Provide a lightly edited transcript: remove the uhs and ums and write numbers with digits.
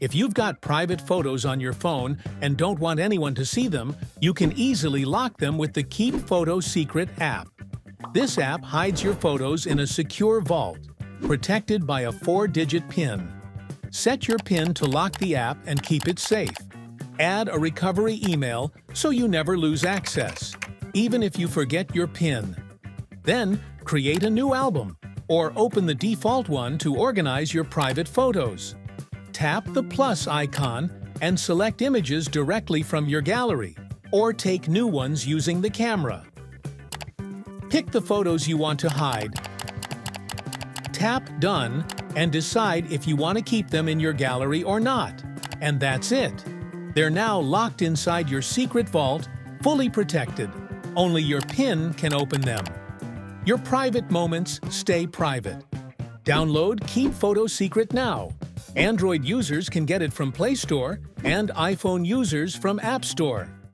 If you've got private photos on your phone and don't want anyone to see them, you can easily lock them with the Keep Photo Secret app. This app hides your photos in a secure vault, protected by a 4-digit PIN. Set your PIN to lock the app and keep it safe. Add a recovery email so you never lose access, even if you forget your PIN. Then, create a new album, or open the default one to organize your private photos. Tap the plus icon and select images directly from your gallery, or take new ones using the camera. Pick the photos you want to hide. Tap Done and decide if you want to keep them in your gallery or not. And that's it. They're now locked inside your secret vault, fully protected. Only your PIN can open them. Your private moments stay private. Download Keep Photo Secret now. Android users can get it from Play Store and iPhone users from App Store.